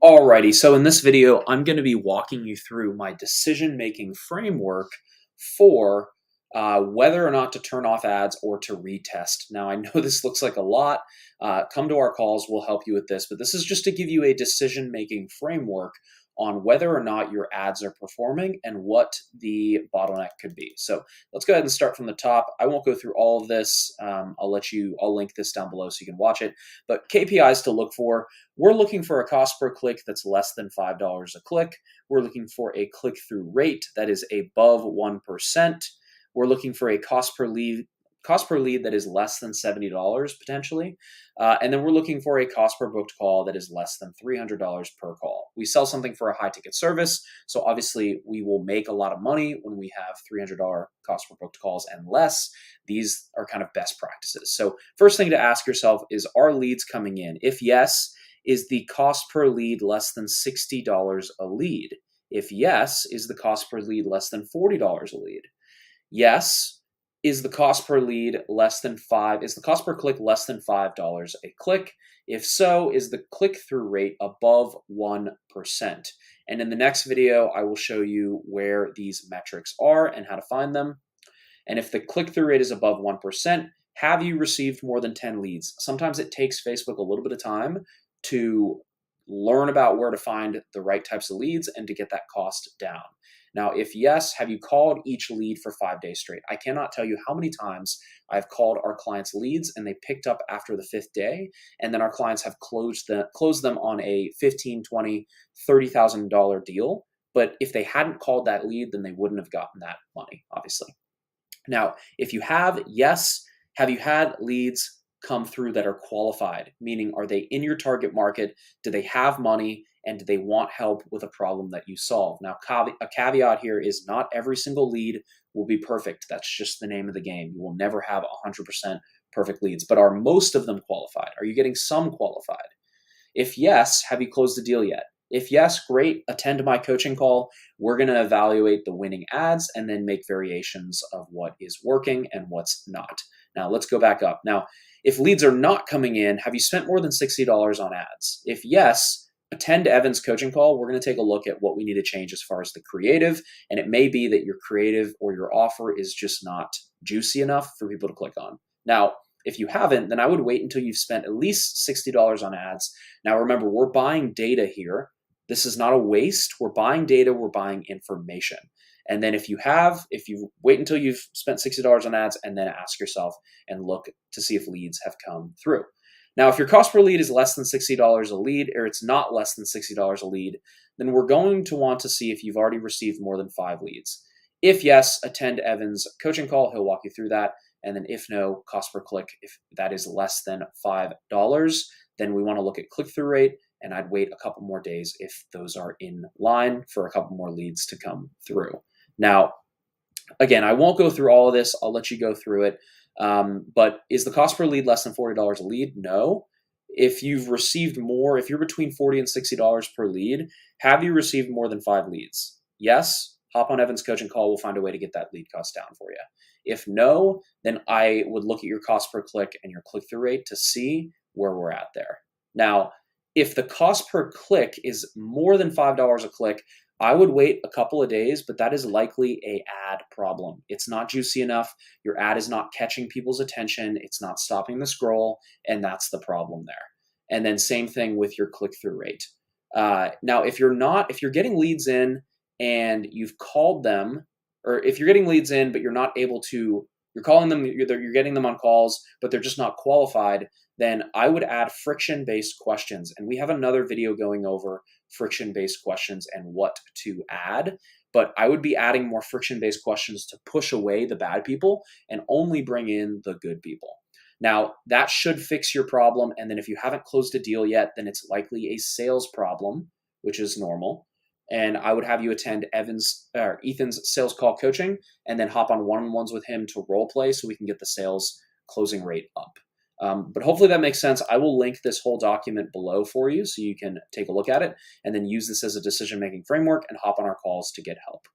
Alrighty, so in this video, I'm going to be walking you through my decision-making framework for whether or not to turn off ads or to retest. Now, I know this looks like a lot. Come to our calls, we'll help you with this, but this is just to give you a decision-making framework on whether or not your ads are performing and what the bottleneck could be. So let's go ahead and start from the top. I won't go through all of this. I'll link this down below so you can watch it. But KPIs to look for: we're looking for a cost per click that's less than $5 a click. We're looking for a click-through rate that is above 1%. We're looking for a cost per lead that is less than $70 potentially. And then we're looking for a cost per booked call that is less than $300 per call. We sell something for a high ticket service, so obviously we will make a lot of money when we have $300 cost per booked calls and less. These are kind of best practices. So first thing to ask yourself is, are leads coming in? If yes, is the cost per lead less than $60 a lead? If yes, is the cost per lead less than $40 a lead? Yes. Is the cost per lead less than is the cost per click less than $5 a click? If so, is the click-through rate above 1%? And in the next video, I will show you where these metrics are and how to find them. And if the click-through rate is above 1%, have you received more than 10 leads? Sometimes it takes Facebook a little bit of time to learn about where to find the right types of leads and to get that cost down. Now, if yes, have you called each lead for 5 days straight? I cannot tell you how many times I've called our clients' leads and they picked up after the 5th day, and then our clients have closed them on a $15,000, $20,000, $30,000 deal. But if they hadn't called that lead, then they wouldn't have gotten that money, obviously. Now, if you have, yes, have you had leads come through that are qualified? Meaning, are they in your target market? Do they have money? And do they want help with a problem that you solve? Now, a caveat here is not every single lead will be perfect. That's just the name of the game. You will never have 100% perfect leads, but are most of them qualified? Are you getting some qualified? If yes, have you closed the deal yet? If yes, great, attend my coaching call. We're going to evaluate the winning ads and then make variations of what is working and what's not. Now, let's go back up. Now, if leads are not coming in, have you spent more than $60 on ads? If yes, attend Evan's coaching call. We're going to take a look at what we need to change as far as the creative, and it may be that your creative or your offer is just not juicy enough for people to click on. Now, if you haven't, then I would wait until you've spent at least $60 on ads. Now, remember, we're buying data here. This is not a waste. We're buying data. We're buying information. And then if you wait until you've spent $60 on ads and then ask yourself and look to see if leads have come through. Now, if your cost per lead is less than $60 a lead, or it's not less than $60 a lead, then we're going to want to see if you've already received more than 5 leads. If yes, attend Evan's coaching call. He'll walk you through that. And then if no, cost per click, if that is less than $5, then we want to look at click-through rate, and I'd wait a couple more days if those are in line for a couple more leads to come through. Now, again, I won't go through all of this. I'll let you go through it. But is the cost per lead less than $40 a lead? No. If you've received more, if you're between $40 and $60 per lead, have you received more than 5 leads? Yes. Hop on Evan's coaching call. We'll find a way to get that lead cost down for you. If no, then I would look at your cost per click and your click-through rate to see where we're at there. Now, if the cost per click is more than $5 a click, I would wait a couple of days, but that is likely an ad problem. It's not juicy enough. Your ad is not catching people's attention. It's not stopping the scroll, and that's the problem there. And then same thing with your click-through rate. Now, if you're getting leads in and you've called them, or if you're getting leads in, but you're not able to, you're calling them, you're getting them on calls, but they're just not qualified, then I would add friction-based questions. And we have another video going over friction-based questions and what to add, but I would be adding more friction-based questions to push away the bad people and only bring in the good people. Now, that should fix your problem. And then if you haven't closed a deal yet, then it's likely a sales problem, which is normal. And I would have you attend Ethan's sales call coaching and then hop on one-on-ones with him to role play so we can get the sales closing rate up. But hopefully that makes sense. I will link this whole document below for you so you can take a look at it and then use this as a decision-making framework and hop on our calls to get help.